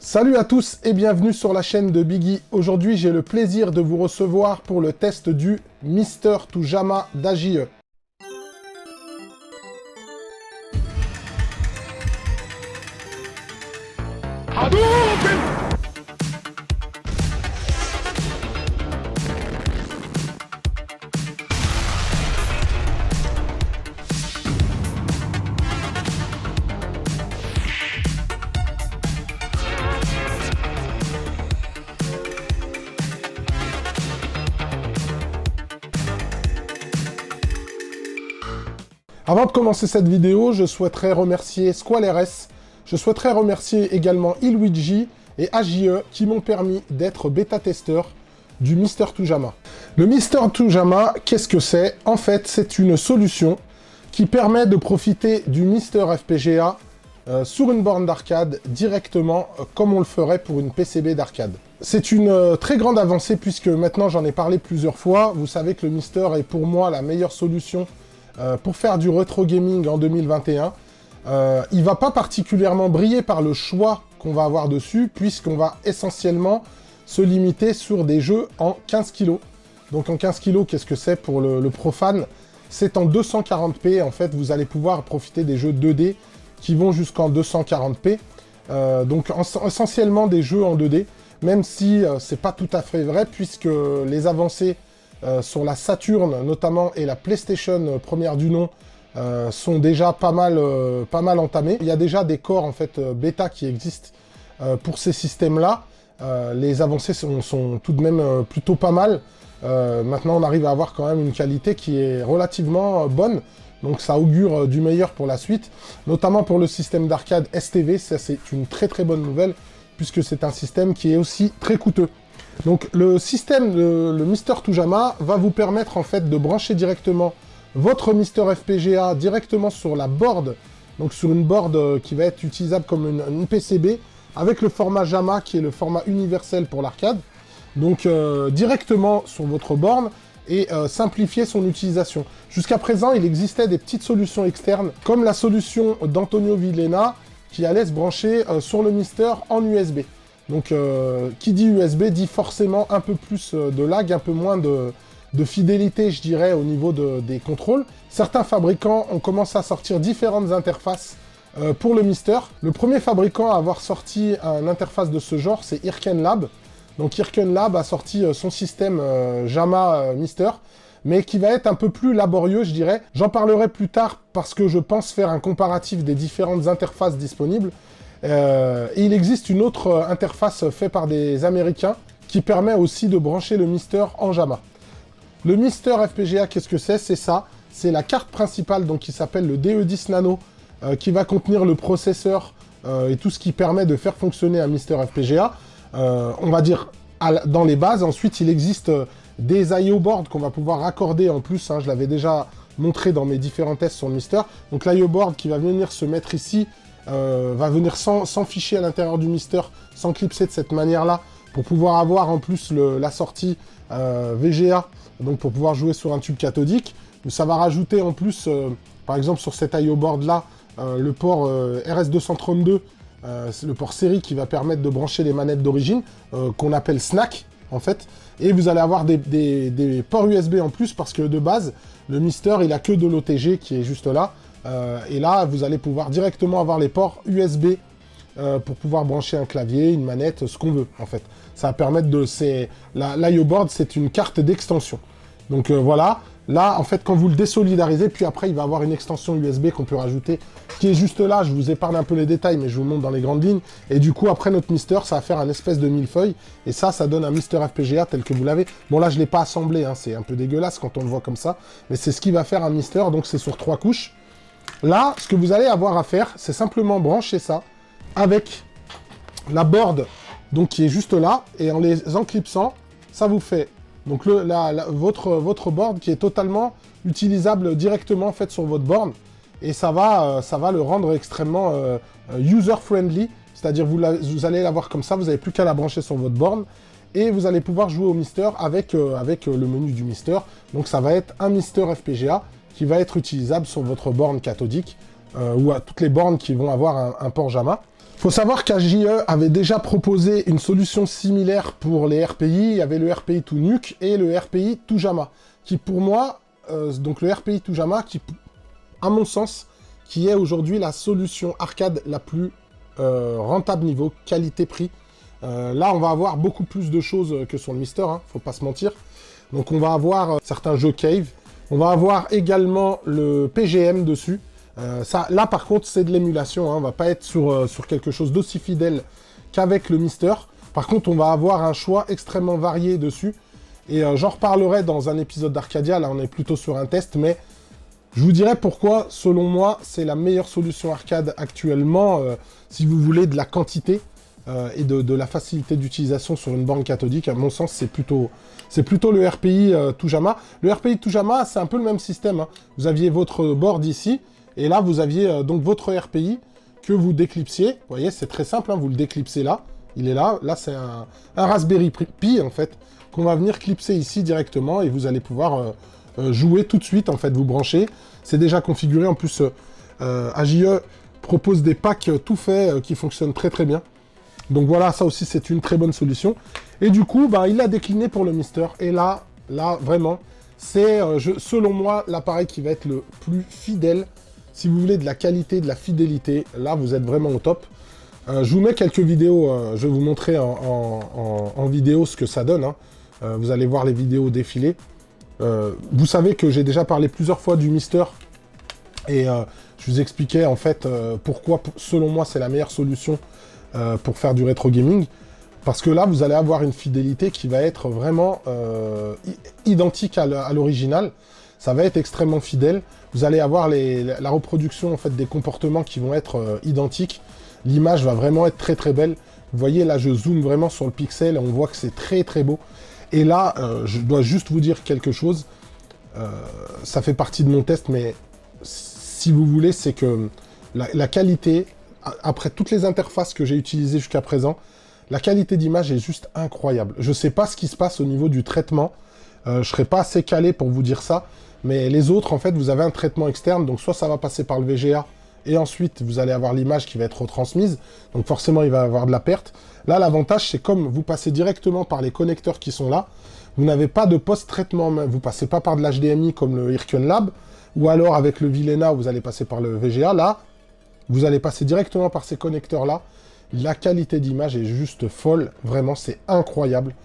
Salut à tous et bienvenue sur la chaîne de Biggy. Aujourd'hui, j'ai le plaisir de vous recevoir pour le test du Mr2Jama d'AJE. Avant de commencer cette vidéo, je souhaiterais remercier SquallRS, je souhaiterais remercier également Illuigi et AJE qui m'ont permis d'être bêta-testeur du Mr2Jama. Le Mr2Jama, qu'est-ce que c'est? En fait, c'est une solution qui permet de profiter du Mister FPGA sur une borne d'arcade directement comme on le ferait pour une PCB d'arcade. C'est une très grande avancée puisque maintenant j'en ai parlé plusieurs fois. Vous savez que le Mister est pour moi la meilleure solution pour faire du retro gaming en 2021. Il va pas particulièrement briller par le choix qu'on va avoir dessus, puisqu'on va essentiellement se limiter sur des jeux en 15 kg. Donc en 15 kg, qu'est-ce que c'est pour le profane? C'est en 240p, en fait, vous allez pouvoir profiter des jeux 2D qui vont jusqu'en 240p. Donc essentiellement des jeux en 2D, même si c'est pas tout à fait vrai, puisque les avancées sur la Saturn notamment et la PlayStation première du nom sont déjà pas mal entamées. Il y a déjà des corps en fait bêta qui existent pour ces systèmes-là. Les avancées sont tout de même plutôt pas mal. Maintenant on arrive à avoir quand même une qualité qui est relativement bonne. Donc ça augure du meilleur pour la suite. Notamment pour le système d'arcade STV, ça c'est une très très bonne nouvelle puisque c'est un système qui est aussi très coûteux. Donc le système, le Mr2Jama va vous permettre en fait de brancher directement votre Mister FPGA directement sur la board, donc sur une board qui va être utilisable comme une PCB, avec le format Jama qui est le format universel pour l'arcade, donc directement sur votre borne et simplifier son utilisation. Jusqu'à présent, il existait des petites solutions externes, comme la solution d'Antonio Villena qui allait se brancher sur le Mister en USB. Donc, qui dit USB dit forcément un peu plus de lag, un peu moins de fidélité, je dirais, au niveau des contrôles. Certains fabricants ont commencé à sortir différentes interfaces pour le Mister. Le premier fabricant à avoir sorti une interface de ce genre, c'est Irken Lab. Donc, Irken Lab a sorti son système Jama Mister, mais qui va être un peu plus laborieux, je dirais. J'en parlerai plus tard parce que je pense faire un comparatif des différentes interfaces disponibles. Et il existe une autre interface faite par des Américains qui permet aussi de brancher le Mister en Jama. Le Mister FPGA, qu'est-ce que c'est? C'est ça, c'est la carte principale donc, qui s'appelle le DE10 Nano qui va contenir le processeur et tout ce qui permet de faire fonctionner un Mister FPGA. On va dire dans les bases. Ensuite, il existe des I/O boards qu'on va pouvoir raccorder en plus. Hein, je l'avais déjà montré dans mes différents tests sur le Mister. Donc l'I/O board qui va venir se mettre ici va venir sans fichier à l'intérieur du Mister, sans clipser de cette manière-là, pour pouvoir avoir en plus la sortie VGA, donc pour pouvoir jouer sur un tube cathodique. Ça va rajouter en plus, par exemple sur cet I/O board-là, le port RS232, c'est le port série qui va permettre de brancher les manettes d'origine, qu'on appelle SNAC, en fait. Et vous allez avoir des ports USB en plus, parce que de base, le Mister, il a que de l'OTG qui est juste là. Et là, vous allez pouvoir directement avoir les ports USB pour pouvoir brancher un clavier, une manette, ce qu'on veut, en fait. Ça va permettre de... l'I/O board, c'est une carte d'extension. Donc voilà. Là, en fait, quand vous le désolidarisez, puis après, il va avoir une extension USB qu'on peut rajouter, qui est juste là. Je vous épargne un peu les détails, mais je vous montre dans les grandes lignes. Et du coup, après notre Mister, ça va faire un espèce de millefeuille. Et ça donne un Mister FPGA tel que vous l'avez. Bon, là, je ne l'ai pas assemblé. Hein, c'est un peu dégueulasse quand on le voit comme ça. Mais c'est ce qui va faire un Mister. Donc, c'est sur 3 couches. Là, ce que vous allez avoir à faire, c'est simplement brancher ça avec la board donc, qui est juste là. Et en les enclipsant, ça vous fait donc votre board qui est totalement utilisable directement en fait, sur votre borne. Et ça va le rendre extrêmement user-friendly. C'est-à-dire vous allez l'avoir comme ça, vous n'avez plus qu'à la brancher sur votre borne. Et vous allez pouvoir jouer au Mister avec le menu du Mister. Donc ça va être un Mister FPGA qui va être utilisable sur votre borne cathodique ou à toutes les bornes qui vont avoir un port Jama. Faut savoir qu'AJE avait déjà proposé une solution similaire pour les RPI. Il y avait le RPI tout Nuke et le RPI tout Jama, qui pour moi, donc le RPI tout Jama, qui, à mon sens, qui est aujourd'hui la solution arcade la plus rentable niveau qualité-prix. Là, on va avoir beaucoup plus de choses que sur le Mister, hein, faut pas se mentir. Donc on va avoir certains jeux cave, on va avoir également le PGM dessus. Là, par contre, c'est de l'émulation. Hein. On va pas être sur quelque chose d'aussi fidèle qu'avec le Mister. Par contre, on va avoir un choix extrêmement varié dessus. Et j'en reparlerai dans un épisode d'Arcadia. Là, on est plutôt sur un test. Mais je vous dirai pourquoi, selon moi, c'est la meilleure solution arcade actuellement. Si vous voulez de la quantité et de la facilité d'utilisation sur une borne cathodique. À mon sens, c'est plutôt le RPI tout Jama. Le RPI tout Jama, c'est un peu le même système. Hein. Vous aviez votre board ici. Et là, vous aviez donc votre RPI que vous déclipsiez. Vous voyez, c'est très simple, hein, vous le déclipsez là. Il est là. Là, c'est un Raspberry Pi, en fait, qu'on va venir clipser ici directement. Et vous allez pouvoir jouer tout de suite, en fait, vous branchez. C'est déjà configuré. En plus, AJE propose des packs tout faits qui fonctionnent très, très bien. Donc voilà, ça aussi, c'est une très bonne solution. Et du coup, bah, il l'a décliné pour le Mister. Et là, vraiment, c'est, selon moi, l'appareil qui va être le plus fidèle. Si vous voulez de la qualité, de la fidélité, là, vous êtes vraiment au top. Je vous mets quelques vidéos, je vais vous montrer en vidéo ce que ça donne. Hein. Vous allez voir les vidéos défiler. Vous savez que j'ai déjà parlé plusieurs fois du Mister. Et je vous expliquais, en fait, pourquoi, selon moi, c'est la meilleure solution pour faire du rétro gaming. Parce que là, vous allez avoir une fidélité qui va être vraiment identique à l'original. Ça va être extrêmement fidèle. Vous allez avoir la reproduction en fait, des comportements qui vont être identiques. L'image va vraiment être très très belle. Vous voyez, là, je zoome vraiment sur le pixel. On voit que c'est très très beau. Et là, je dois juste vous dire quelque chose. Ça fait partie de mon test, mais si vous voulez, c'est que la qualité, après toutes les interfaces que j'ai utilisées jusqu'à présent, la qualité d'image est juste incroyable. Je ne sais pas ce qui se passe au niveau du traitement. Je ne serai pas assez calé pour vous dire ça. Mais les autres, en fait, vous avez un traitement externe. Donc, soit ça va passer par le VGA. Et ensuite, vous allez avoir l'image qui va être retransmise. Donc, forcément, il va y avoir de la perte. Là, l'avantage, c'est comme vous passez directement par les connecteurs qui sont là. Vous n'avez pas de post-traitement. Vous ne passez pas par de l'HDMI comme le Hirken Lab. Ou alors, avec le Vilena, vous allez passer par le VGA. Là, vous allez passer directement par ces connecteurs-là. La qualité d'image est juste folle. Vraiment, c'est incroyable.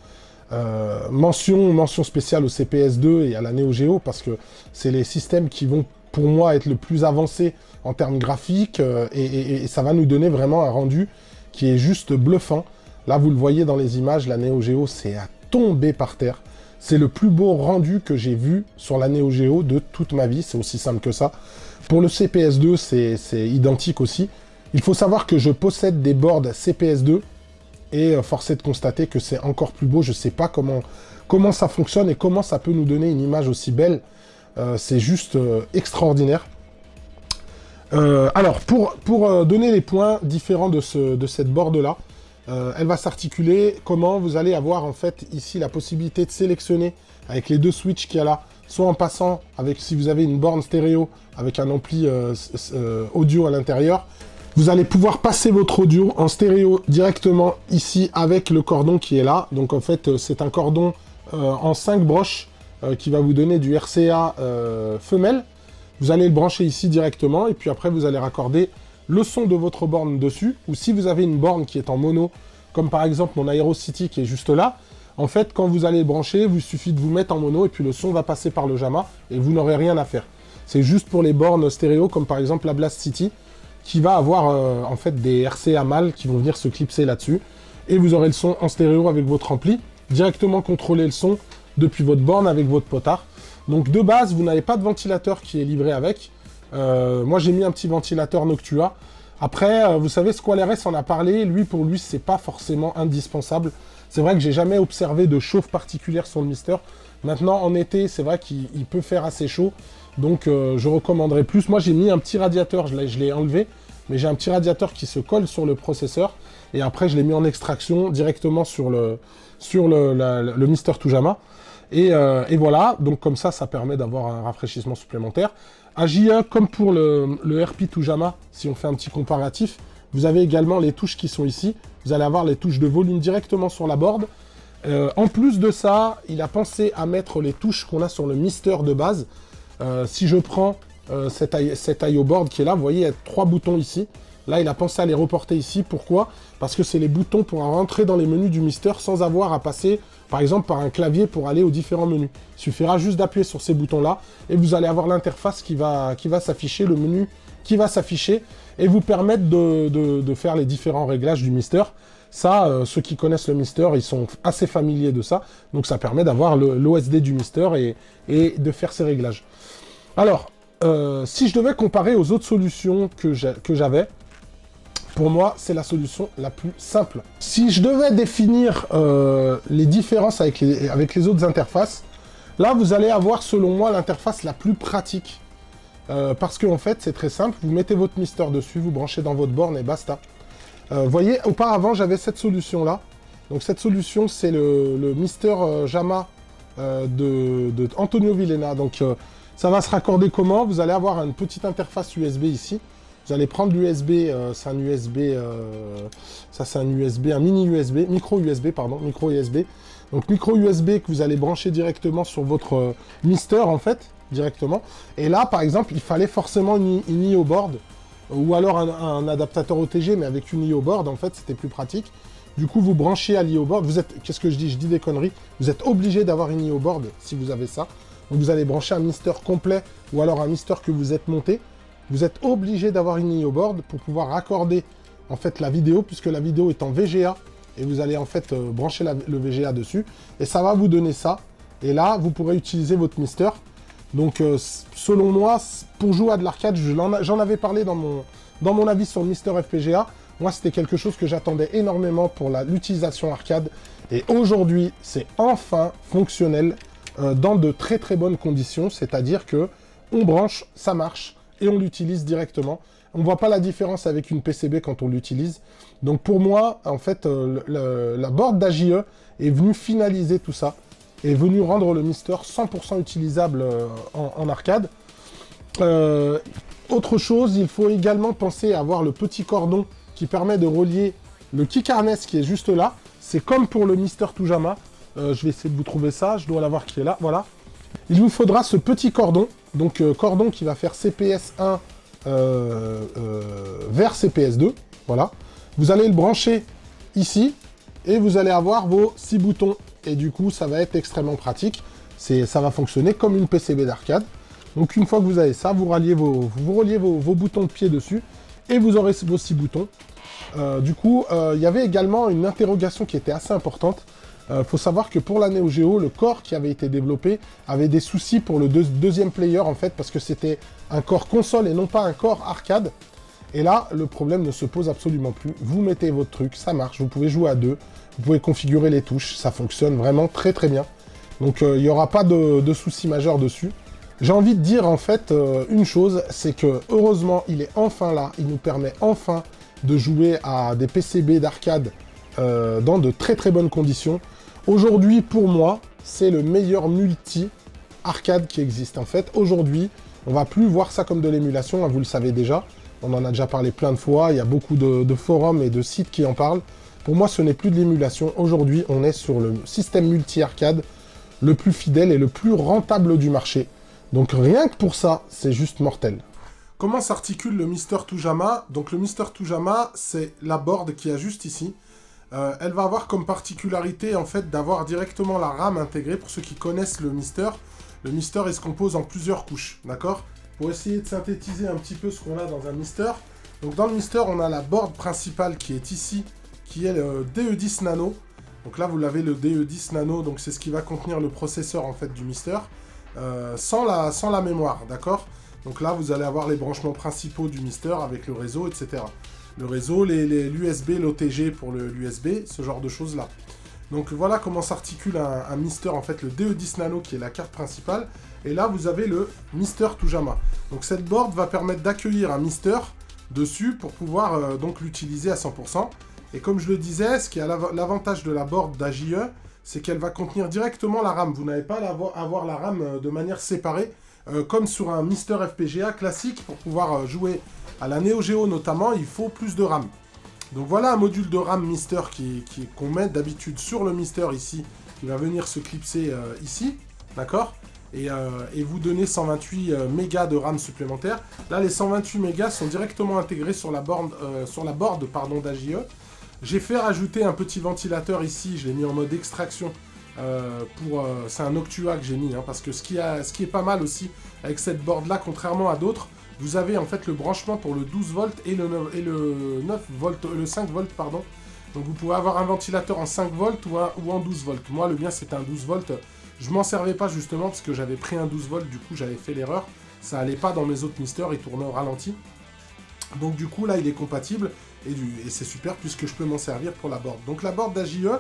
Mention spéciale au CPS2 et à la Neo Geo parce que c'est les systèmes qui vont pour moi être le plus avancés en termes graphiques et ça va nous donner vraiment un rendu qui est juste bluffant. Là vous le voyez dans les images, la Neo Geo c'est à tomber par terre. C'est le plus beau rendu que j'ai vu sur la Neo Geo de toute ma vie, c'est aussi simple que ça. Pour le CPS2 c'est identique aussi. Il faut savoir que je possède des boards CPS2 et force est de constater que c'est encore plus beau. Je ne sais pas comment ça fonctionne et comment ça peut nous donner une image aussi belle. C'est juste extraordinaire. Alors, pour donner les points différents de cette board-là, elle va s'articuler. Comment vous allez avoir en fait ici la possibilité de sélectionner avec les deux switches qu'il y a là, soit en passant avec, si vous avez une borne stéréo avec un ampli audio à l'intérieur, vous allez pouvoir passer votre audio en stéréo directement ici avec le cordon qui est là. Donc en fait, c'est un cordon en 5 broches qui va vous donner du RCA femelle. Vous allez le brancher ici directement et puis après vous allez raccorder le son de votre borne dessus. Ou si vous avez une borne qui est en mono, comme par exemple mon Aero City qui est juste là, en fait quand vous allez le brancher, il suffit de vous mettre en mono et puis le son va passer par le JAMA et vous n'aurez rien à faire. C'est juste pour les bornes stéréo comme par exemple la Blast City, qui va avoir en fait des RCA mâles qui vont venir se clipser là-dessus. Et vous aurez le son en stéréo avec votre ampli, directement contrôler le son depuis votre borne avec votre potard. Donc de base, vous n'avez pas de ventilateur qui est livré avec. Moi j'ai mis un petit ventilateur Noctua. Après, vous savez, Squall RS en a parlé, pour lui, c'est pas forcément indispensable. C'est vrai que j'ai jamais observé de chauffe particulière sur le Mister. Maintenant, en été, c'est vrai qu'il peut faire assez chaud. Donc je recommanderais plus. Moi j'ai mis un petit radiateur, je l'ai enlevé, mais j'ai un petit radiateur qui se colle sur le processeur. Et après je l'ai mis en extraction directement sur le Mister Tujama. Et voilà, donc comme ça permet d'avoir un rafraîchissement supplémentaire. AJE, comme pour le RP Tujama, si on fait un petit comparatif, Vous avez également les touches qui sont ici. Vous allez avoir les touches de volume directement sur la board. En plus de ça, il a pensé à mettre les touches qu'on a sur le Mister de base. Si je prends cet IO board qui est là, vous voyez, il y a 3 boutons ici. Là, il a pensé à les reporter ici. Pourquoi? Parce que c'est les boutons pour rentrer dans les menus du Mister sans avoir à passer, par exemple, par un clavier pour aller aux différents menus. Il suffira juste d'appuyer sur ces boutons-là et vous allez avoir l'interface qui va s'afficher, le menu qui va s'afficher et vous permettre de faire les différents réglages du Mister. Ça, ceux qui connaissent le Mister, ils sont assez familiers de ça. Donc, ça permet d'avoir l'OSD du Mister et de faire ces réglages. Alors, si je devais comparer aux autres solutions que j'avais, pour moi, c'est la solution la plus simple. Si je devais définir les différences avec les autres interfaces, là, vous allez avoir, selon moi, l'interface la plus pratique. Parce qu'en fait, c'est très simple. Vous mettez votre Mister dessus, vous branchez dans votre borne et basta. Vous voyez, auparavant, j'avais cette solution-là. Donc, cette solution, c'est le Mister JAMA de Antonio Villena. Donc, ça va se raccorder comment? Vous allez avoir une petite interface USB ici. Vous allez prendre l'USB, c'est un USB, ça c'est un USB, un mini USB, micro USB, pardon, micro USB. Donc micro USB que vous allez brancher directement sur votre Mister en fait, directement. Et là, par exemple, il fallait forcément une IO board ou alors un adaptateur OTG, mais avec une IO board, en fait, c'était plus pratique. Du coup, vous branchez à l'IO board. Vous êtes, qu'est-ce que je dis? Je dis des conneries. Vous êtes obligé d'avoir une IO board si vous avez ça. Donc vous allez brancher un Mister complet ou alors un Mister que vous êtes monté. Vous êtes obligé d'avoir une IO board pour pouvoir raccorder en fait la vidéo, puisque la vidéo est en VGA, et vous allez en fait brancher le VGA dessus, et ça va vous donner ça. Et là, vous pourrez utiliser votre Mister. Donc, selon moi, pour jouer à de l'arcade, j'en avais parlé dans mon avis sur le Mister FPGA. Moi, c'était quelque chose que j'attendais énormément pour l'utilisation arcade, et aujourd'hui, c'est enfin fonctionnel dans de très très bonnes conditions, c'est-à-dire que on branche, ça marche, et on l'utilise directement. On ne voit pas la différence avec une PCB quand on l'utilise. Donc pour moi, en fait, la board d'AJE est venue finaliser tout ça, est venue rendre le Mister 100% utilisable en arcade. Autre chose, il faut également penser à avoir le petit cordon qui permet de relier le kick harness qui est juste là. C'est comme pour le Mister Tujama. Je vais essayer de vous trouver ça, je dois l'avoir qui est là, voilà. Il vous faudra ce petit cordon, donc cordon qui va faire CPS1 vers CPS2, voilà. Vous allez le brancher ici, et vous allez avoir vos 6 boutons, et du coup, ça va être extrêmement pratique. Ça va fonctionner comme une PCB d'arcade. Donc une fois que vous avez ça, vous reliez vos boutons de pied dessus, et vous aurez vos 6 boutons. Du coup, il y avait également une interrogation qui était assez importante. Faut savoir que pour la Neo Geo, le corps qui avait été développé avait des soucis pour le deuxième player en fait, parce que c'était un corps console et non pas un corps arcade. Et là, le problème ne se pose absolument plus. Vous mettez votre truc, ça marche, vous pouvez jouer à deux, vous pouvez configurer les touches, ça fonctionne vraiment très très bien. Donc il n'y aura pas de soucis majeurs dessus. J'ai envie de dire en fait une chose, c'est que heureusement il est enfin là, il nous permet enfin de jouer à des PCB d'arcade dans de très très bonnes conditions. Aujourd'hui, pour moi, c'est le meilleur multi-arcade qui existe. En fait, aujourd'hui, on va plus voir ça comme de l'émulation, hein, vous le savez déjà. On en a déjà parlé plein de fois, il y a beaucoup de forums et de sites qui en parlent. Pour moi, ce n'est plus de l'émulation. Aujourd'hui, on est sur le système multi-arcade le plus fidèle et le plus rentable du marché. Donc rien que pour ça, c'est juste mortel. Comment s'articule le Mister Tujama? Donc le Mister Tujama, c'est la board qui est juste ici. Elle va avoir comme particularité en fait d'avoir directement la RAM intégrée. Pour ceux qui connaissent le Mister, il se compose en plusieurs couches, d'accord? Pour essayer de synthétiser un petit peu ce qu'on a dans un Mister. Donc dans le Mister, on a la board principale qui est ici, qui est le DE10 Nano. Donc là, vous l'avez le DE10 Nano, donc c'est ce qui va contenir le processeur en fait du Mister, sans la mémoire, d'accord? Donc là, vous allez avoir les branchements principaux du Mister avec le réseau, etc. Le réseau, l'USB, l'OTG pour l'USB, ce genre de choses-là. Donc voilà comment s'articule un Mister, en fait, le DE10 Nano qui est la carte principale. Et là, vous avez le Mister Tujama. Donc cette board va permettre d'accueillir un Mister dessus pour pouvoir donc l'utiliser à 100%. Et comme je le disais, ce qui est l'avantage de la board d'AJE, c'est qu'elle va contenir directement la RAM. Vous n'avez pas à avoir la RAM de manière séparée, comme sur un Mister FPGA classique pour pouvoir jouer à la Neo Geo notamment, il faut plus de RAM. Donc voilà un module de RAM Mister qu'on met d'habitude sur le Mister ici, qui va venir se clipser ici, d'accord, et vous donner 128 mégas de RAM supplémentaire. Là, les 128 mégas sont directement intégrés sur la board, d'AJE. J'ai fait rajouter un petit ventilateur ici, je l'ai mis en mode extraction. C'est un Noctua que j'ai mis, hein, parce que ce qui est pas mal aussi avec cette board là, contrairement à d'autres, vous avez en fait le branchement pour le 12 volts et le 9 volts, le 5 volts pardon. Donc vous pouvez avoir un ventilateur en 5 volts ou en 12 volts. Moi le mien c'était un 12 volts. Je m'en servais pas justement parce que j'avais pris un 12 volts, du coup j'avais fait l'erreur. Ça allait pas dans mes autres Mister, il tournait au ralenti. Donc du coup là il est compatible et c'est super puisque je peux m'en servir pour la board. Donc la board d'AJE,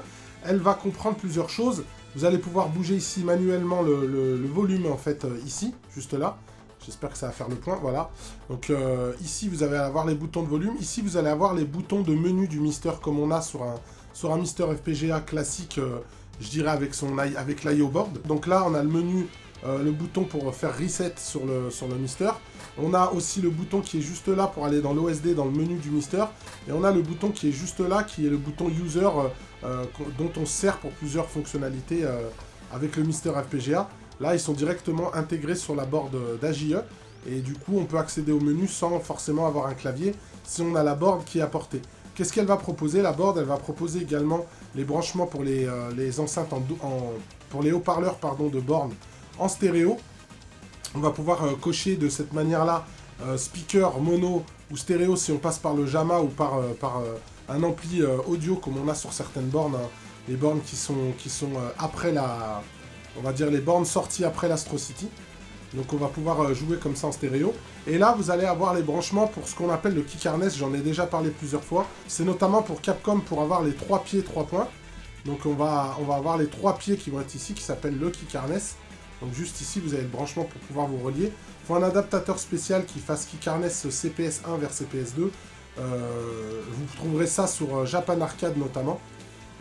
elle va comprendre plusieurs choses. Vous allez pouvoir bouger ici manuellement le volume en fait ici, juste là. J'espère que ça va faire le point, voilà. Donc ici vous allez avoir les boutons de volume. Ici vous allez avoir les boutons de menu du Mister comme on a sur un Mister FPGA classique, je dirais avec l'IO board. Donc là on a le menu, le bouton pour faire reset sur le Mister. On a aussi le bouton qui est juste là pour aller dans l'OSD, dans le menu du Mister. Et on a le bouton qui est juste là, qui est le bouton User, dont on se sert pour plusieurs fonctionnalités avec le Mister FPGA. Là, ils sont directement intégrés sur la board d'AJE. Et du coup, on peut accéder au menu sans forcément avoir un clavier, si on a la board qui est apportée. Qu'est-ce qu'elle va proposer? La board, elle va proposer également les branchements pour les enceintes, pour les haut-parleurs de borne en stéréo. On va pouvoir cocher de cette manière-là speaker, mono ou stéréo si on passe par le JAMA ou par un ampli audio comme on a sur certaines bornes. Hein, les bornes qui sont après on va dire les bornes sorties après l'Astro City. Donc on va pouvoir jouer comme ça en stéréo. Et là, vous allez avoir les branchements pour ce qu'on appelle le kick harness. J'en ai déjà parlé plusieurs fois. C'est notamment pour Capcom pour avoir les 3 pieds, 3 points. Donc on va avoir les 3 pieds qui vont être ici, qui s'appellent le kick harness. Donc juste ici, vous avez le branchement pour pouvoir vous relier. Il faut un adaptateur spécial qui fasse kick harness CPS1 vers CPS2. Vous trouverez ça sur Japan Arcade notamment.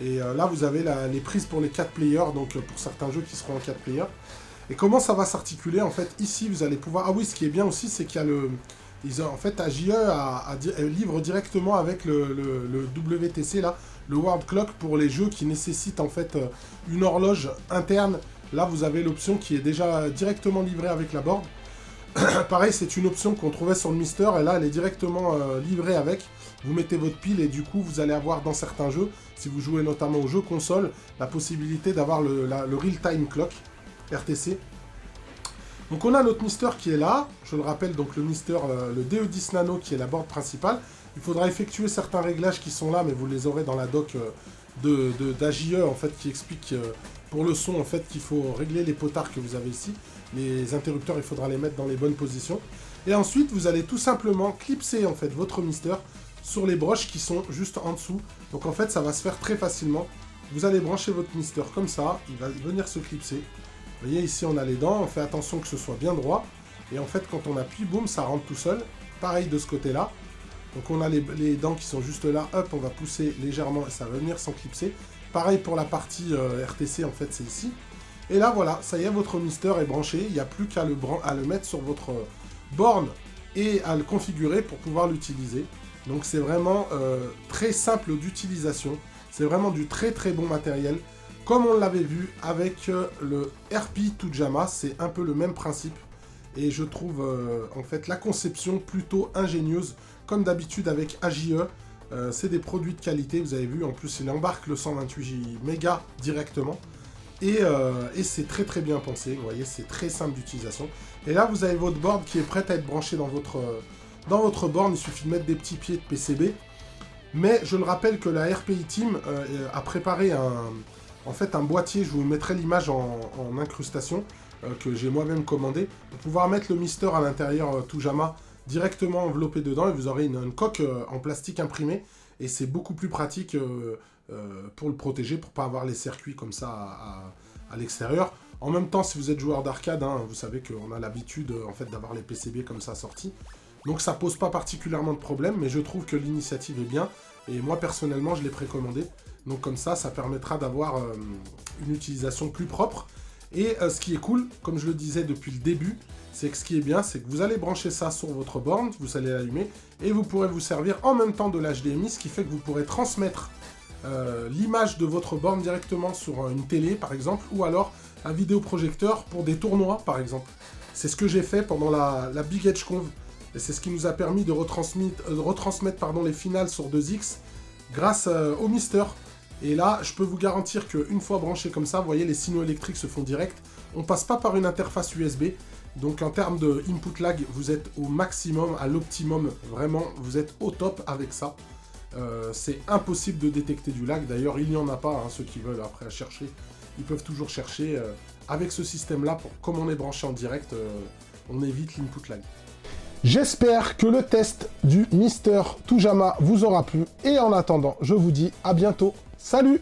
Et là, vous avez les prises pour les 4 players, donc pour certains jeux qui seront en 4 players. Et comment ça va s'articuler? En fait, ici, vous allez pouvoir... Ah oui, ce qui est bien aussi, c'est qu'il y a le... En fait, AJE livre directement avec le WTC, là, le World Clock, pour les jeux qui nécessitent en fait une horloge interne. Là, vous avez l'option qui est déjà directement livrée avec la board. Pareil, c'est une option qu'on trouvait sur le Mister, et là, elle est directement livrée avec. Vous mettez votre pile, et du coup, vous allez avoir dans certains jeux, si vous jouez notamment aux jeux console, la possibilité d'avoir le Real-Time Clock, RTC. Donc on a notre Mister qui est là, je le rappelle, donc le Mister, le DE10 Nano qui est la board principale. Il faudra effectuer certains réglages qui sont là, mais vous les aurez dans la doc d'AJE en fait, qui explique pour le son en fait qu'il faut régler les potards que vous avez ici. Les interrupteurs, il faudra les mettre dans les bonnes positions. Et ensuite, vous allez tout simplement clipser en fait votre Mister sur les broches qui sont juste en dessous. Donc en fait, ça va se faire très facilement. Vous allez brancher votre Mister comme ça, il va venir se clipser. Vous voyez, ici on a les dents, on fait attention que ce soit bien droit. Et en fait, quand on appuie, boum, ça rentre tout seul. Pareil de ce côté-là. Donc on a les dents qui sont juste là, hop, on va pousser légèrement et ça va venir s'enclipser. Pareil pour la partie RTC, en fait, c'est ici. Et là, voilà, ça y est, votre Mister est branché. Il n'y a plus qu'à le mettre sur votre borne et à le configurer pour pouvoir l'utiliser. Donc c'est vraiment très simple d'utilisation. C'est vraiment du très très bon matériel. Comme on l'avait vu avec le RP Tujama, c'est un peu le même principe. Et je trouve en fait la conception plutôt ingénieuse. Comme d'habitude avec AJE, c'est des produits de qualité. Vous avez vu, en plus il embarque le 128 mégas directement. Et c'est très très bien pensé. Vous voyez, c'est très simple d'utilisation. Et là, vous avez votre board qui est prête à être branchée dans votre borne. Il suffit de mettre des petits pieds de PCB. Mais je le rappelle que la RPI Team a préparé en fait un boîtier, je vous mettrai l'image en incrustation, que j'ai moi-même commandé, pour pouvoir mettre le Mister à l'intérieur Tujama directement enveloppé dedans, et vous aurez une coque en plastique imprimée, et c'est beaucoup plus pratique pour le protéger, pour pas avoir les circuits comme ça à l'extérieur. En même temps, si vous êtes joueur d'arcade, hein, vous savez qu'on a l'habitude en fait d'avoir les PCB comme ça sortis. Donc ça pose pas particulièrement de problème, mais je trouve que l'initiative est bien, et moi personnellement je l'ai précommandé. Donc comme ça permettra d'avoir une utilisation plus propre. Et ce qui est cool, comme je le disais depuis le début, c'est que ce qui est bien, c'est que vous allez brancher ça sur votre borne, vous allez l'allumer, et vous pourrez vous servir en même temps de l'HDMI, ce qui fait que vous pourrez transmettre l'image de votre borne directement sur une télé, par exemple, ou alors un vidéoprojecteur pour des tournois, par exemple. C'est ce que j'ai fait pendant la Big Edge Conv, et c'est ce qui nous a permis de retransmettre les finales sur 2X grâce au Mister. Et là, je peux vous garantir qu'une fois branché comme ça, vous voyez, les signaux électriques se font direct. On passe pas par une interface USB. Donc en termes de input lag, vous êtes au maximum, à l'optimum. Vraiment, vous êtes au top avec ça. C'est impossible de détecter du lag. D'ailleurs, il n'y en a pas. Hein, ceux qui veulent après chercher, ils peuvent toujours chercher. Avec ce système-là, comme on est branché en direct, on évite l'input lag. J'espère que le test du Mister Toujama vous aura plu. Et en attendant, je vous dis à bientôt. Salut!